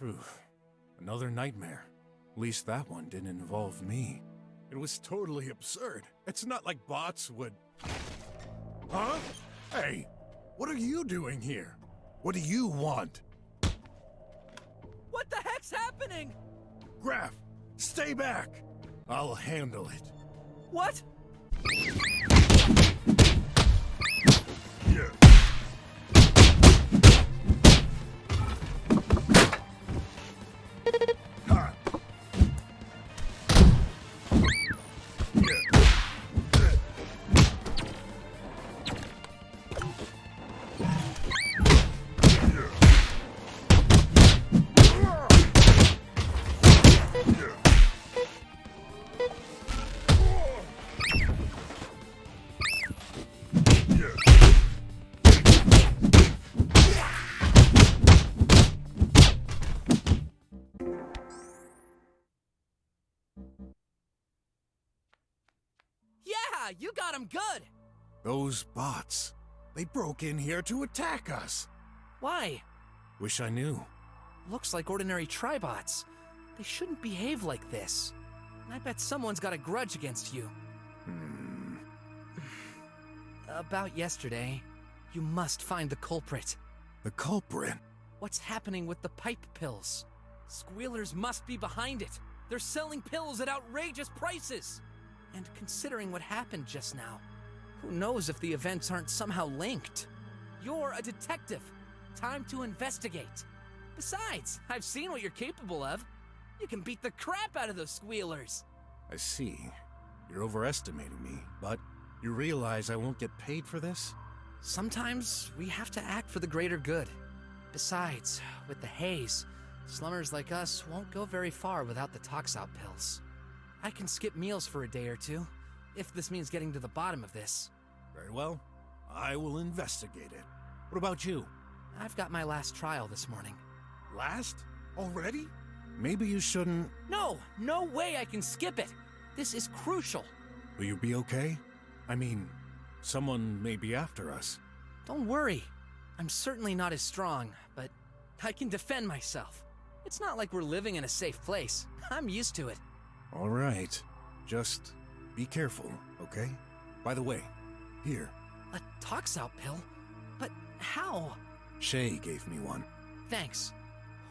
Phew. Another nightmare. At least that one didn't involve me. It was totally absurd. It's not like bots would... Huh? Hey, what are you doing here? What do you want? What the heck's happening? Graff, stay back! I'll handle it. What? Yeah. Ha. Yeah, you got him good. Those bots. They broke in here to attack us. Why? Wish I knew. Looks like ordinary tribots. They shouldn't behave like this. I bet someone's got a grudge against you. About yesterday, you must find the culprit. The culprit? What's happening with the pipe pills? Squealers must be behind it. They're selling pills at outrageous prices. And considering what happened just now, who knows if the events aren't somehow linked? You're a detective. Time to investigate. Besides, I've seen what you're capable of. You can beat the crap out of those squealers. I see. You're overestimating me, but you realize I won't get paid for this? Sometimes we have to act for the greater good. Besides, with the haze, slummers like us won't go very far without the tox-out pills. I can skip meals for a day or two, if this means getting to the bottom of this. Very well. I will investigate it. What about you? I've got my last trial this morning. Last? Already? Maybe you shouldn't... No way I can skip it. This is crucial. Will you be okay? I mean, someone may be after us. Don't worry. I'm certainly not as strong, but I can defend myself. It's not like we're living in a safe place. I'm used to it. All right. Just be careful, okay? By the way, here. A tox-out pill? But how? Shay gave me one. Thanks.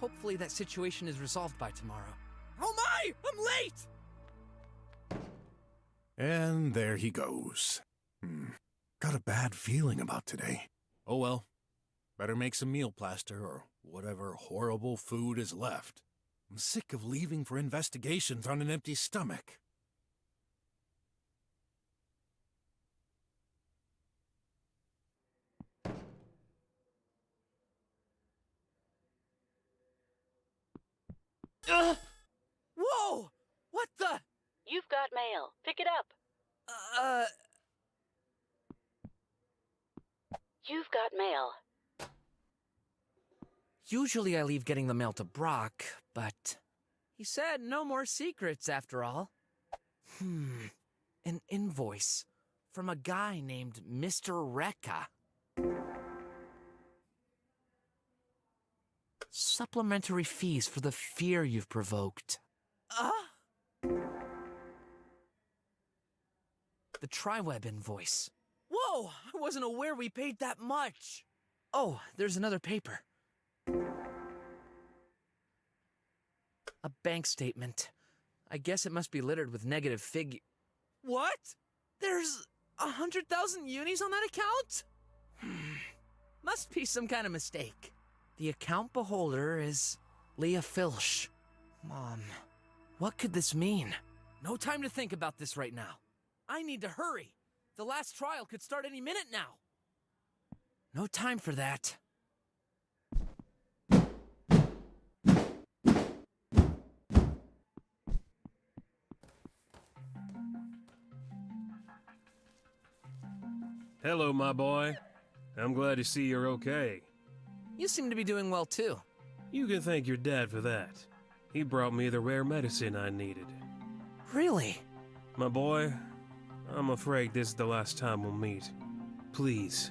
Hopefully that situation is resolved by tomorrow. Oh my! I'm late! And there he goes. Got a bad feeling about today. Oh well. Better make some meal plaster or whatever horrible food is left. I'm sick of leaving for investigations on an empty stomach. Whoa! What the? You've got mail. Pick it up. You've got mail. Usually I leave getting the mail to BROK, but he said no more secrets after all. An invoice from a guy named Mr. Rekka. Supplementary fees for the fear you've provoked. The TriWeb invoice. Whoa! I wasn't aware we paid that much. Oh, there's another paper. A bank statement. I guess it must be littered with negative What? There's 100,000 unis on that account? Must be some kind of mistake. The account beholder is Leah Filch. Mom, what could this mean? No time to think about this right now. I need to hurry. The last trial could start any minute now. No time for that. Hello, my boy. I'm glad to see you're okay. You seem to be doing well, too. You can thank your dad for that. He brought me the rare medicine I needed. Really? My boy, I'm afraid this is the last time we'll meet. Please,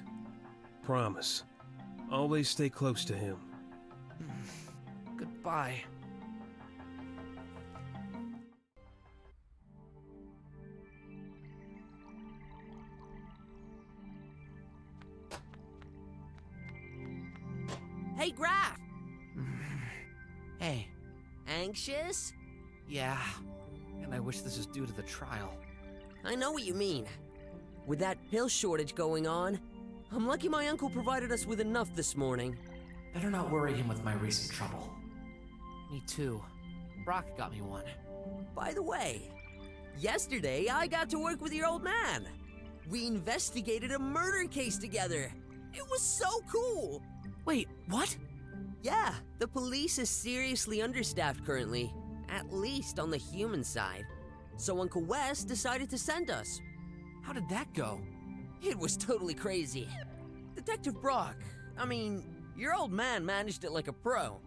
promise, always stay close to him. Goodbye. Hey, Graff! Hey, Anxious? yeah. And I wish this was due to the trial. I know what you mean. With that pill shortage going on, I'm lucky my uncle provided us with enough this morning. Better not worry him with my recent trouble. Me too. Brock got me one. By the way, yesterday I got to work with your old man. We investigated a murder case together. It was so cool! Wait, what? Yeah, the police is seriously understaffed currently, at least on the human side. So Uncle Wes decided to send us. How did that go? It was totally crazy. Detective Brock, your old man managed it like a pro.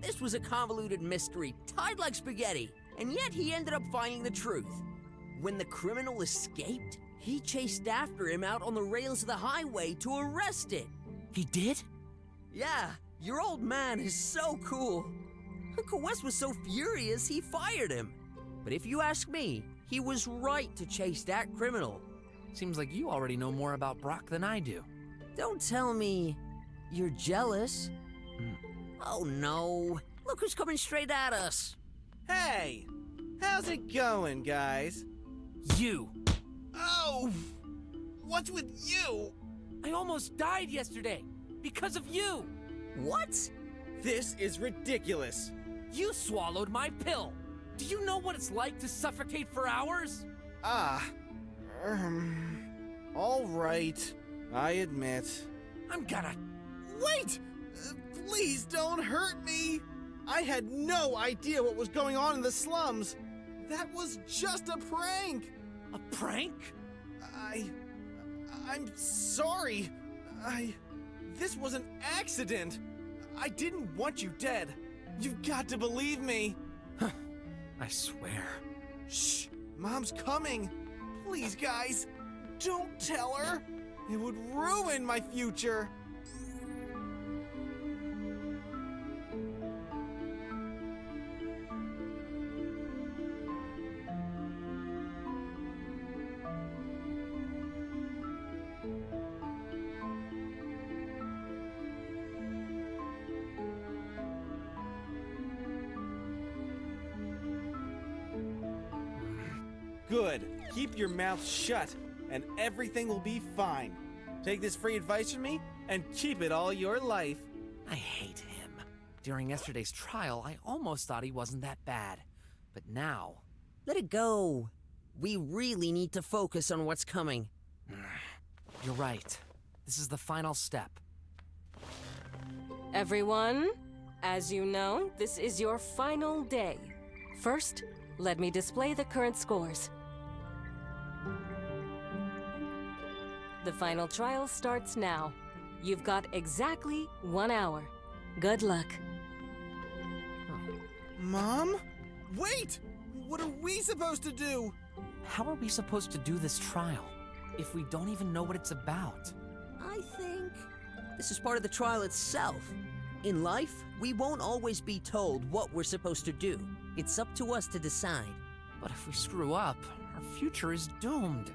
This was a convoluted mystery, tied like spaghetti, and yet he ended up finding the truth. When the criminal escaped, he chased after him out on the rails of the highway to arrest it. He did? Yeah, your old man is so cool. Uncle Wes was so furious he fired him. But if you ask me, he was right to chase that criminal. Seems like you already know more about Brock than I do. Don't tell me you're jealous. Oh no, look who's coming straight at us. Hey! How's it going, guys? You! Oh! What's with you? I almost died yesterday because of you! What? This is ridiculous. You swallowed my pill! Do you know what it's like to suffocate for hours? All right. I admit. I'm gonna... Wait! Please don't hurt me! I had no idea what was going on in the slums. That was just a prank. A prank? I'm sorry. This was an accident. I didn't want you dead. You've got to believe me. I swear. Shh, Mom's coming. Please, guys, don't tell her. It would ruin my future. Good. Keep your mouth shut, and everything will be fine. Take this free advice from me, and keep it all your life. I hate him. During yesterday's trial, I almost thought he wasn't that bad. But now... Let it go. We really need to focus on what's coming. You're right. This is the final step. Everyone, as you know, this is your final day. First, let me display the current scores. The final trial starts now. You've got exactly 1 hour. Good luck. Mom? Wait! What are we supposed to do? How are we supposed to do this trial if we don't even know what it's about? I think this is part of the trial itself. In life, we won't always be told what we're supposed to do. It's up to us to decide. But if we screw up, our future is doomed.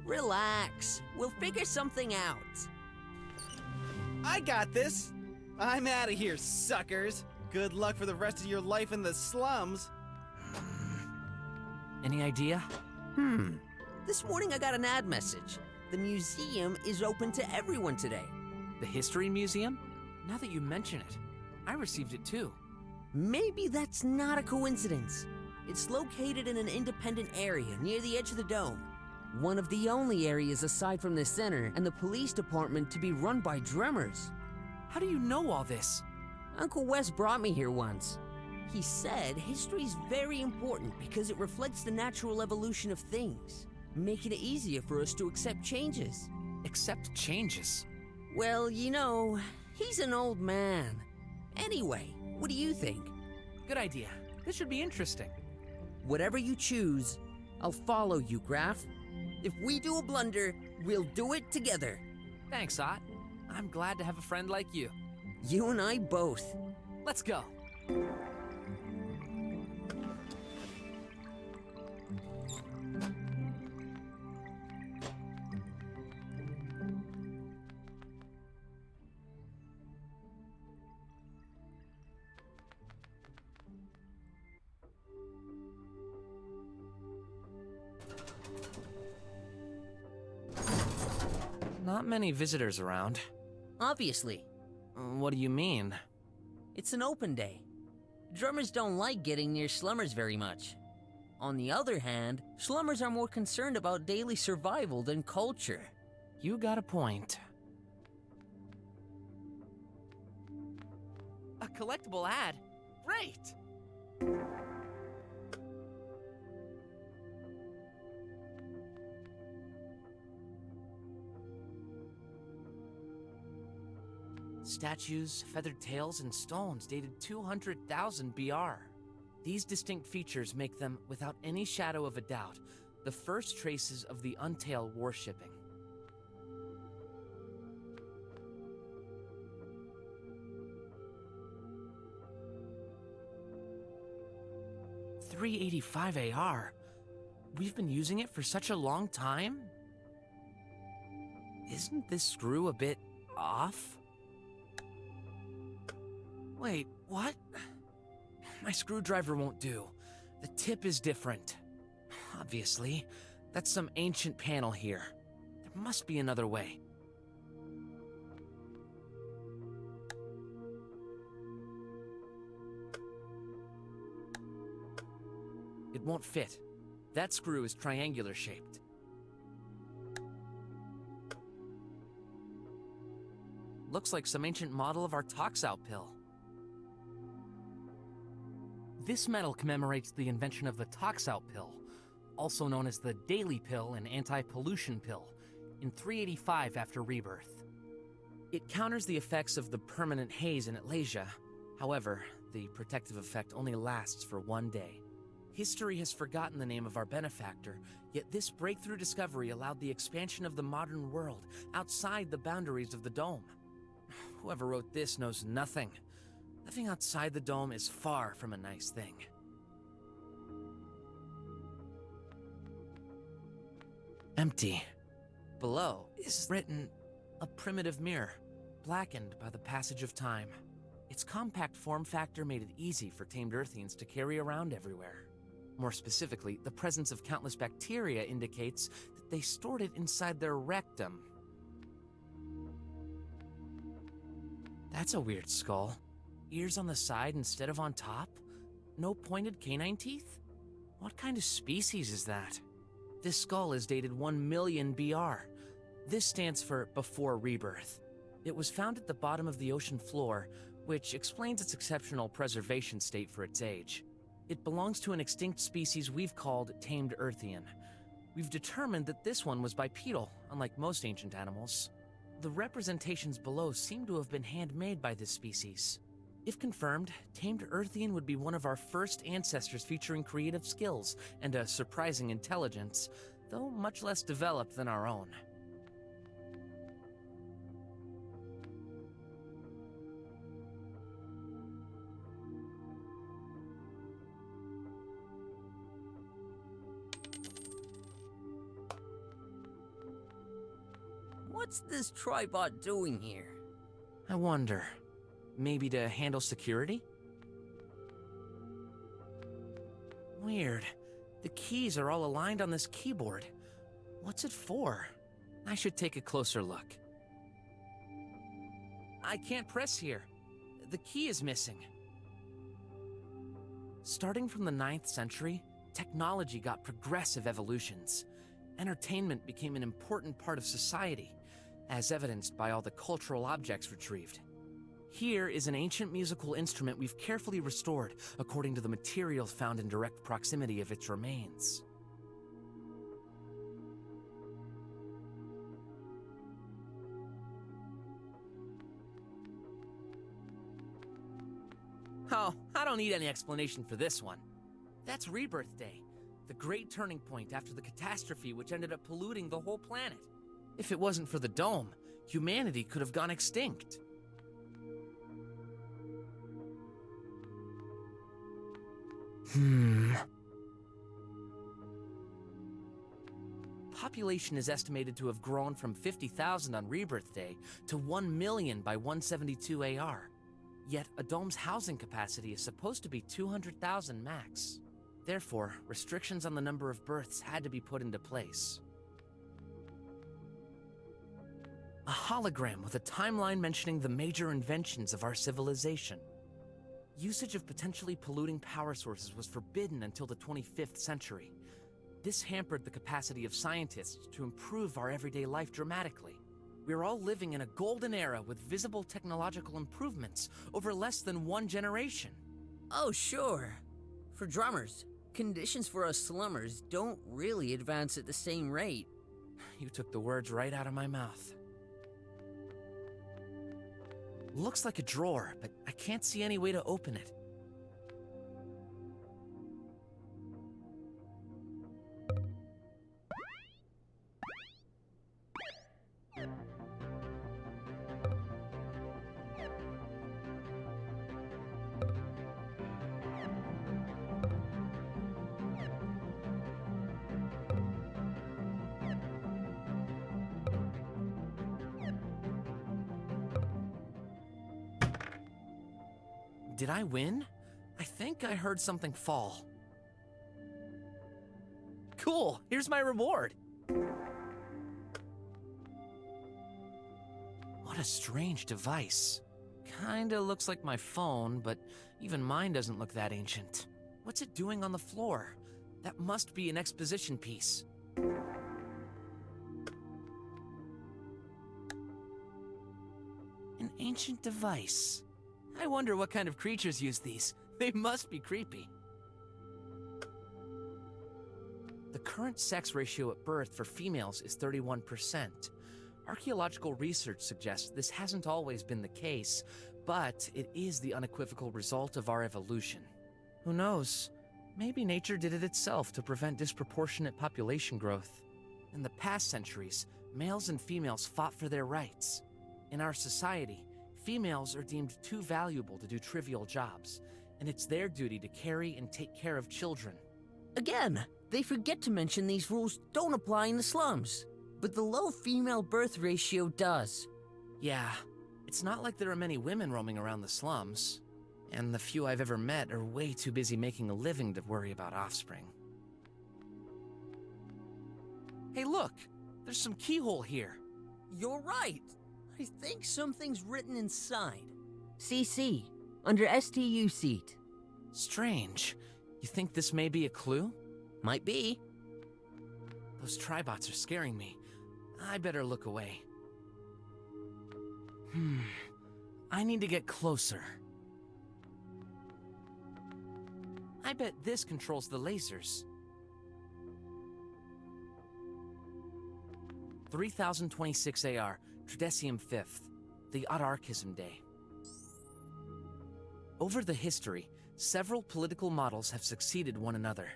Relax. We'll figure something out. I got this. I'm out of here, suckers. Good luck for the rest of your life in the slums. Any idea? This morning I got an ad message. The museum is open to everyone today. The History Museum? Now that you mention it, I received it too. Maybe that's not a coincidence. It's located in an independent area near the edge of the dome. One of the only areas aside from the center and the police department to be run by drummers. How do you know all this? Uncle Wes brought me here once. He said history's very important because it reflects the natural evolution of things, making it easier for us to accept changes. Accept changes. Well, you know, he's an old man. Anyway, what do you think? Good idea. This should be interesting. Whatever you choose, I'll follow you, Graff. If we do a blunder, we'll do it together. Thanks, Ott. I'm glad to have a friend like you. You and I both. Let's go. Not many visitors around. Obviously, What do you mean? it's an open day. Drummers don't like getting near slummers very much. On the other hand, slummers are more concerned about daily survival than culture. You got a point. A collectible ad? Great! Statues, feathered tails, and stones dated 200,000 BR. These distinct features make them, without any shadow of a doubt, the first traces of the Untail worshipping. .385 AR. We've been using it for such a long time? Isn't this screw a bit off? Wait, what? My screwdriver won't do. The tip is different. Obviously, that's some ancient panel here. There must be another way. It won't fit. That screw is triangular shaped. Looks like some ancient model of our Toxout pill. This medal commemorates the invention of the Toxout pill, also known as the Daily Pill and Anti-Pollution Pill, in 385 after rebirth. It counters the effects of the permanent haze in Atlasia. However, the protective effect only lasts for one day. History has forgotten the name of our benefactor, yet this breakthrough discovery allowed the expansion of the modern world outside the boundaries of the dome. Whoever wrote this knows nothing. Living outside the dome is far from a nice thing. Empty. Below is written, a primitive mirror, blackened by the passage of time. Its compact form factor made it easy for tamed Earthians to carry around everywhere. More specifically, the presence of countless bacteria indicates that they stored it inside their rectum. That's a weird skull. Ears on the side instead of on top? No pointed canine teeth? What kind of species is that? This skull is dated 1 million BR. This stands for before rebirth. It was found at the bottom of the ocean floor, which explains its exceptional preservation state for its age. It belongs to an extinct species we've called tamed Earthian. We've determined that this one was bipedal, unlike most ancient animals. The representations below seem to have been handmade by this species. If confirmed, tamed Earthian would be one of our first ancestors featuring creative skills and a surprising intelligence, though much less developed than our own. What's this tripod doing here? I wonder, maybe to handle security? Weird. The keys are all aligned on this keyboard. What's it for? I should take a closer look. I can't press here. The key is missing. Starting from the 9th century, technology got progressive evolutions. Entertainment became an important part of society, as evidenced by all the cultural objects retrieved. Here is an ancient musical instrument we've carefully restored according to the materials found in direct proximity of its remains. Oh, I don't need any explanation for this one. That's Rebirth Day, the great turning point after the catastrophe which ended up polluting the whole planet. If it wasn't for the dome, humanity could have gone extinct. Population is estimated to have grown from 50,000 on Rebirth Day to 1 million by 172 AR. Yet, a dome's housing capacity is supposed to be 200,000 max. Therefore, restrictions on the number of births had to be put into place. A hologram with a timeline mentioning the major inventions of our civilization. Usage of potentially polluting power sources was forbidden until the 25th century. This hampered the capacity of scientists to improve our everyday life dramatically. We're all living in a golden era with visible technological improvements over less than one generation. Oh, sure. For drummers, conditions for us slummers don't really advance at the same rate. You took the words right out of my mouth. Looks like a drawer, but I can't see any way to open it. Did I win? I think I heard something fall. Cool, here's my reward. What a strange device. Kinda looks like my phone, but even mine doesn't look that ancient. What's it doing on the floor? That must be an exposition piece. An ancient device. I wonder what kind of creatures use these. They must be creepy. The current sex ratio at birth for females is 31%. Archaeological research suggests this hasn't always been the case, but it is the unequivocal result of our evolution. Who knows? Maybe nature did it itself to prevent disproportionate population growth. In the past centuries, males and females fought for their rights. In our society, females are deemed too valuable to do trivial jobs, and it's their duty to carry and take care of children. Again, they forget to mention these rules don't apply in the slums, but the low female birth ratio does. Yeah, it's not like there are many women roaming around the slums, and the few I've ever met are way too busy making a living to worry about offspring. Hey look, there's some keyhole here. You're right. I think something's written inside. CC, under STU seat. Strange. You think this may be a clue? Might be. Those tribots are scaring me. I better look away. I need to get closer. I bet this controls the lasers. 3026 AR, Tridecium 5th, the Autarchism Day. Over the history, several political models have succeeded one another.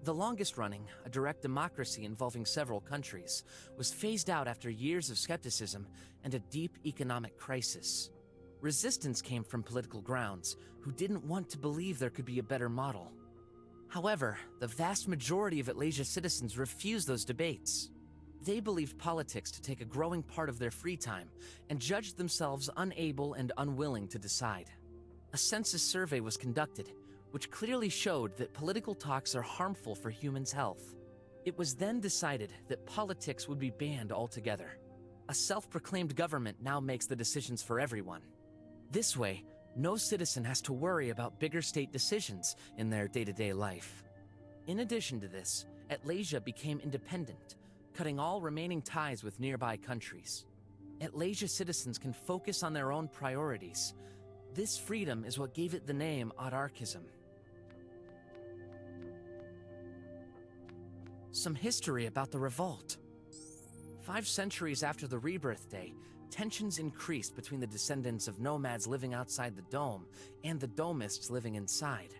The longest running, a direct democracy involving several countries, was phased out after years of skepticism and a deep economic crisis. Resistance came from political grounds, who didn't want to believe there could be a better model. However, the vast majority of Atlasia citizens refused those debates. They believed politics to take a growing part of their free time and judged themselves unable and unwilling to decide. A census survey was conducted, which clearly showed that political talks are harmful for humans' health. It was then decided that politics would be banned altogether. A self-proclaimed government now makes the decisions for everyone. This way, no citizen has to worry about bigger state decisions in their day-to-day life. In addition to this, Atlasia became independent, cutting all remaining ties with nearby countries. Atlasia citizens can focus on their own priorities. This freedom is what gave it the name Autarchism. Some history about the revolt. 5 centuries after the Rebirth Day, tensions increased between the descendants of nomads living outside the dome and the domists living inside.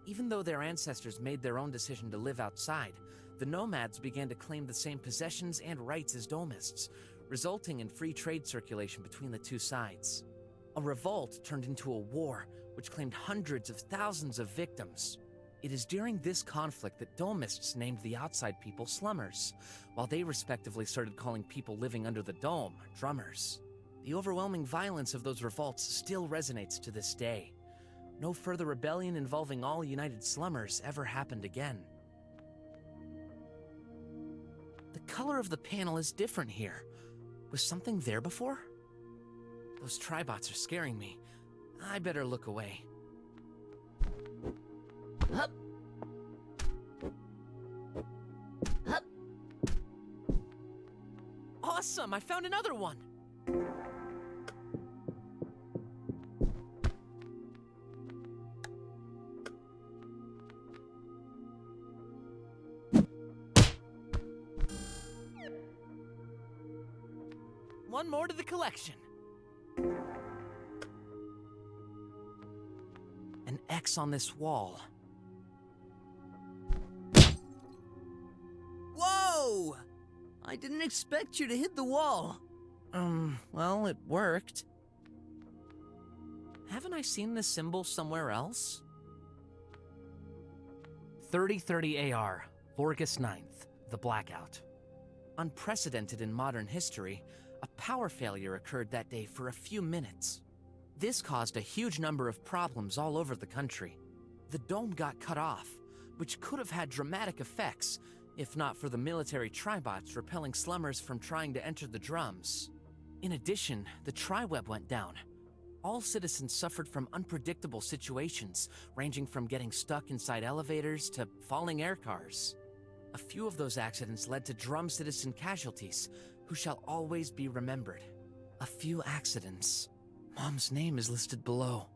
Even though their ancestors made their own decision to live outside, the nomads began to claim the same possessions and rights as domists, resulting in free trade circulation between the two sides. A revolt turned into a war, which claimed hundreds of thousands of victims. It is during this conflict that Domists named the outside people slummers, while they respectively started calling people living under the dome drummers. The overwhelming violence of those revolts still resonates to this day. No further rebellion involving all United Slummers ever happened again. The color of the panel is different here. Was something there before? Those tribots are scaring me. I better look away. Hup. Hup. Awesome! I found another one! One more to the collection. An X on this wall. Whoa! I didn't expect you to hit the wall. Well, it worked. Haven't I seen this symbol somewhere else? 3030 AR, August 9th, the blackout. Unprecedented in modern history, a power failure occurred that day for a few minutes. This caused a huge number of problems all over the country. The dome got cut off, which could have had dramatic effects, if not for the military tribots repelling slummers from trying to enter the drums. In addition, the tri-web went down. All citizens suffered from unpredictable situations, ranging from getting stuck inside elevators to falling air cars. A few of those accidents led to drum citizen casualties, who shall always be remembered. A few accidents. Mom's name is listed below.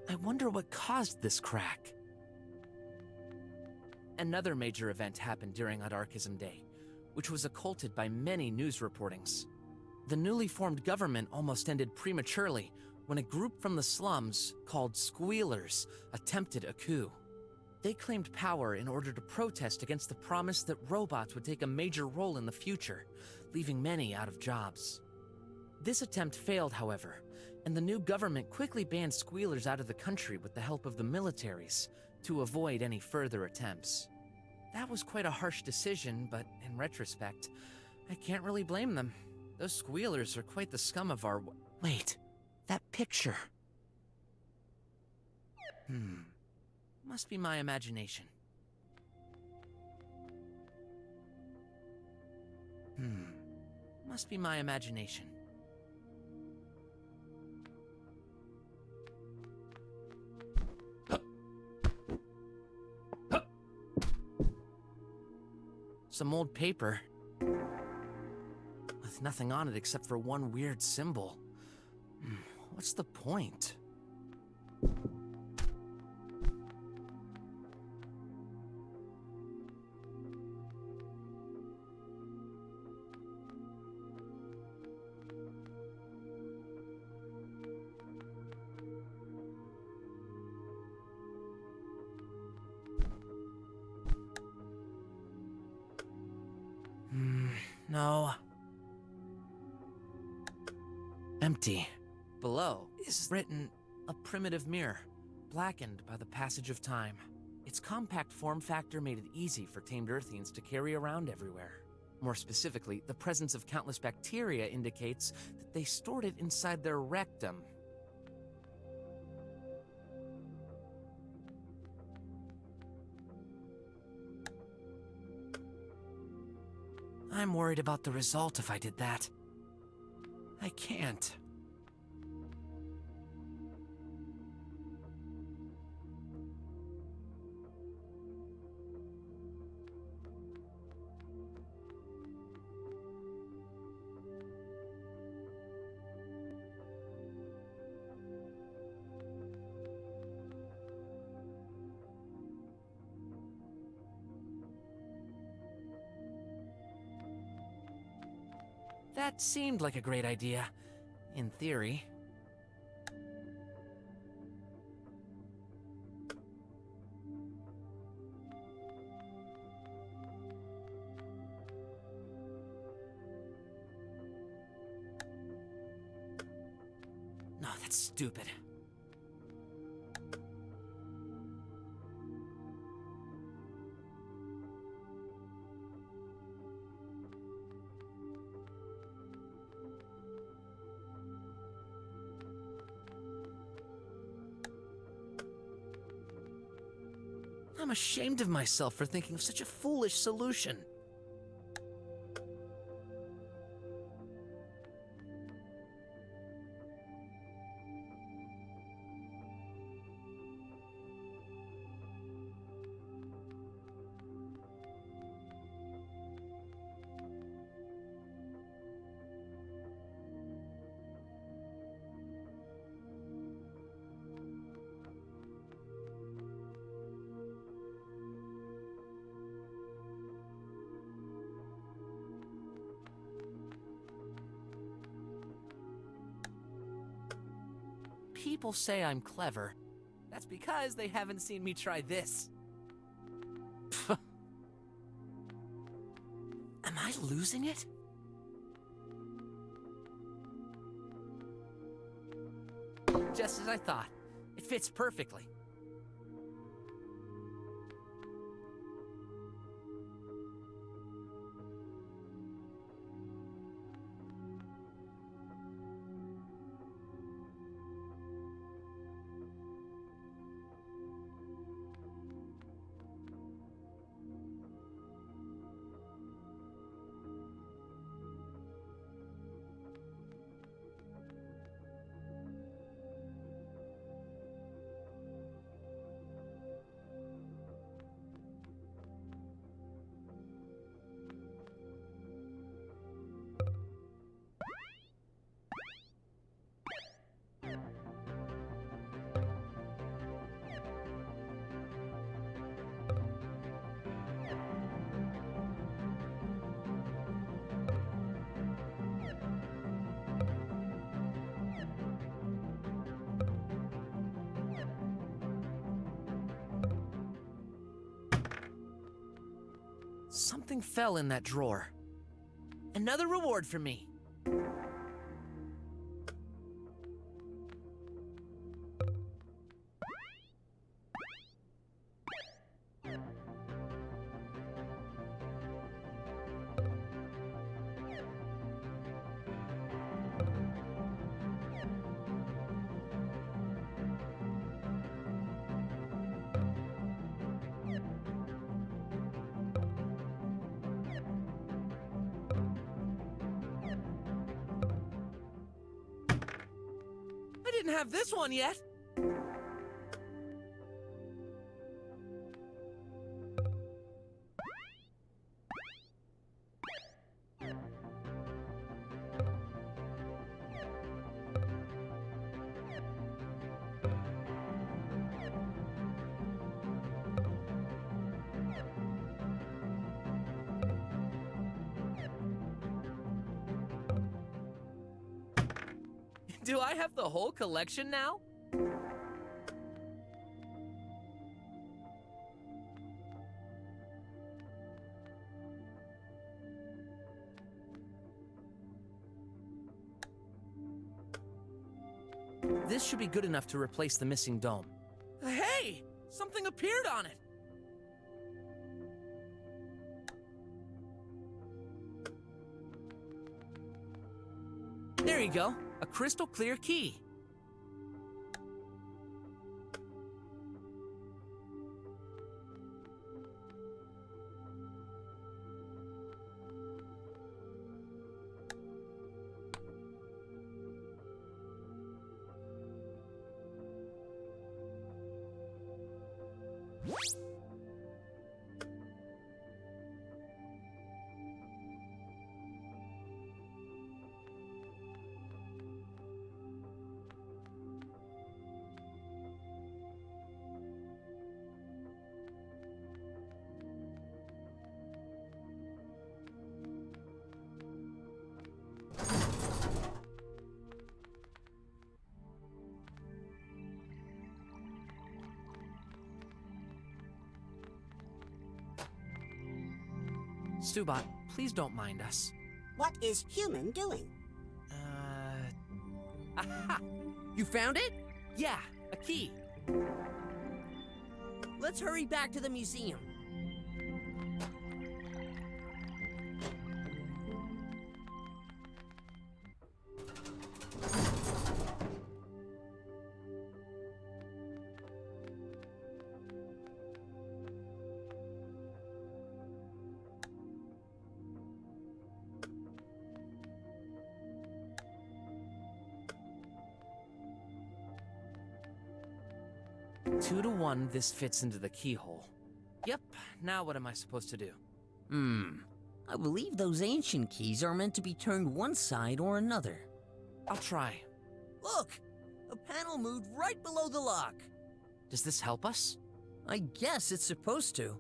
I wonder what caused this crack. Another major event happened during Anarchism Day, which was occulted by many news reportings. The newly formed government almost ended prematurely when a group from the slums, called Squealers, attempted a coup. They claimed power in order to protest against the promise that robots would take a major role in the future, leaving many out of jobs. This attempt failed, however, and the new government quickly banned Squealers out of the country with the help of the militaries, to avoid any further attempts. That was quite a harsh decision, but in retrospect, I can't really blame them. Those Squealers are quite the scum of our Wait, that picture. Must be my imagination. Must be my imagination. Some old paper with nothing on it except for one weird symbol. What's the point? No. Empty. Below is written, a primitive mirror, blackened by the passage of time. Its compact form factor made it easy for tamed Earthians to carry around everywhere. More specifically, the presence of countless bacteria indicates that they stored it inside their rectum. I'm worried about the result if I did that. I can't. That seemed like a great idea, in theory. That's stupid. I'm ashamed of myself for thinking of such a foolish solution. People say I'm clever. That's because they haven't seen me try this. Am I losing it? Just as I thought. It fits perfectly. Something fell in that drawer. Another reward for me. I didn't have this one yet. Do I have the whole collection now? This should be good enough to replace the missing dome. Hey! Something appeared on it! There you go. A crystal clear key. Stubot, please don't mind us. What is human doing? Aha! You found it? Yeah, a key. Let's hurry back to the museum. Two to one, this fits into the keyhole. Yep, now what am I supposed to do? I believe those ancient keys are meant to be turned one side or another. I'll try. Look! A panel moved right below the lock. Does this help us? I guess it's supposed to.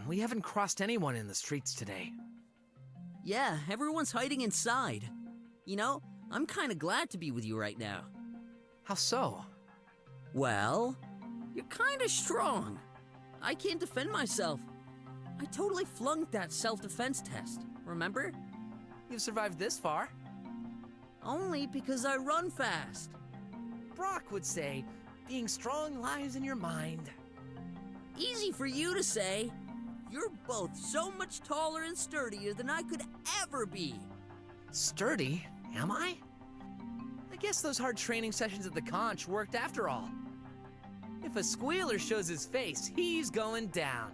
We haven't crossed anyone in the streets today. Yeah, everyone's hiding inside. You know, I'm kinda glad to be with you right now. How so? Well, you're kinda strong. I can't defend myself. I totally flunked that self-defense test, remember? You've survived this far. Only because I run fast. Brock would say, being strong lies in your mind. Easy for you to say. You're both so much taller and sturdier than I could ever be. Sturdy, am I? I guess those hard training sessions at the conch worked after all. If a squealer shows his face, he's going down.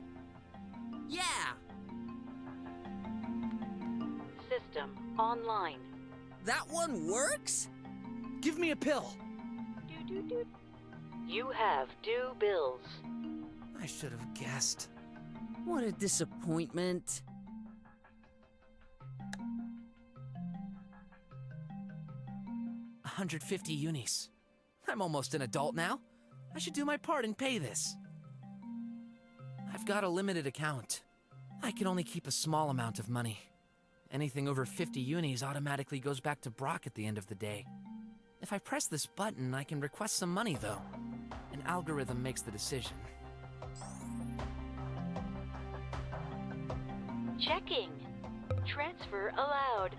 Yeah! System online. That one works? Give me a pill. Doot. You have due bills. I should have guessed. What a disappointment. $150 unis. I'm almost an adult now. I should do my part and pay this. I've got a limited account. I can only keep a small amount of money. Anything over 50 unis automatically goes back to Brock at the end of the day. If I press this button, I can request some money, though. An algorithm makes the decision. Checking. Transfer allowed.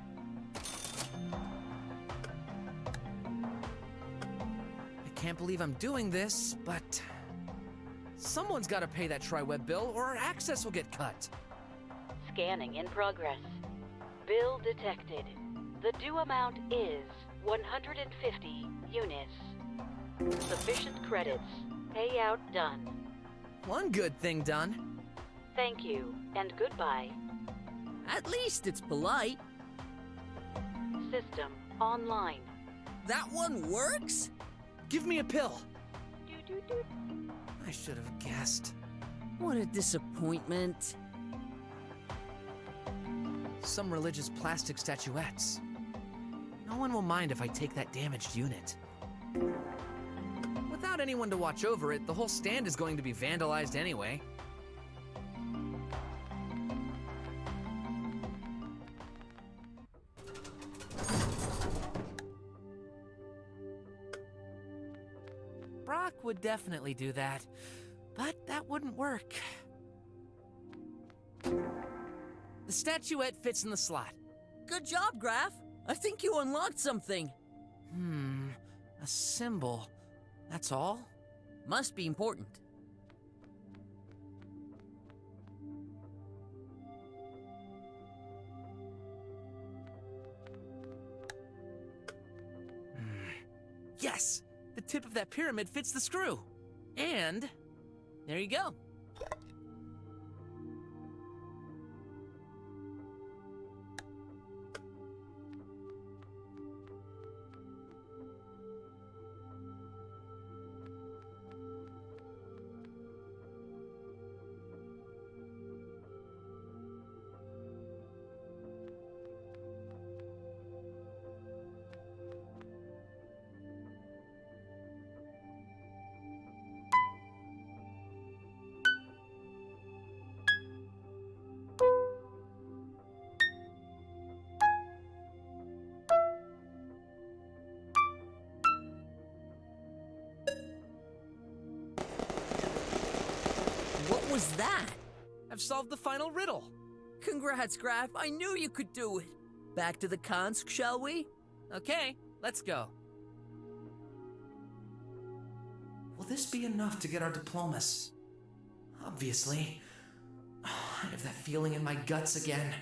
I can't believe I'm doing this, but someone's got to pay that TriWeb bill or our access will get cut. Scanning in progress. Bill detected. The due amount is 150 units. Sufficient credits. Payout done. One good thing done. Thank you, and goodbye. At least it's polite. System online. That one works? Give me a pill. Doot. I should have guessed. What a disappointment. Some religious plastic statuettes. No one will mind if I take that damaged unit. Without anyone to watch over it, the whole stand is going to be vandalized anyway. Brock would definitely do that, but that wouldn't work. The statuette fits in the slot. Good job, Graff. I think you unlocked something. A symbol. That's all? Must be important. Yes! The tip of that pyramid fits the screw. And there you go. was that? I've solved the final riddle. Congrats, Graff. I knew you could do it. Back to the cons, shall we? Okay, let's go. Will this be enough to get our diplomas? Obviously. I have that feeling in my guts again.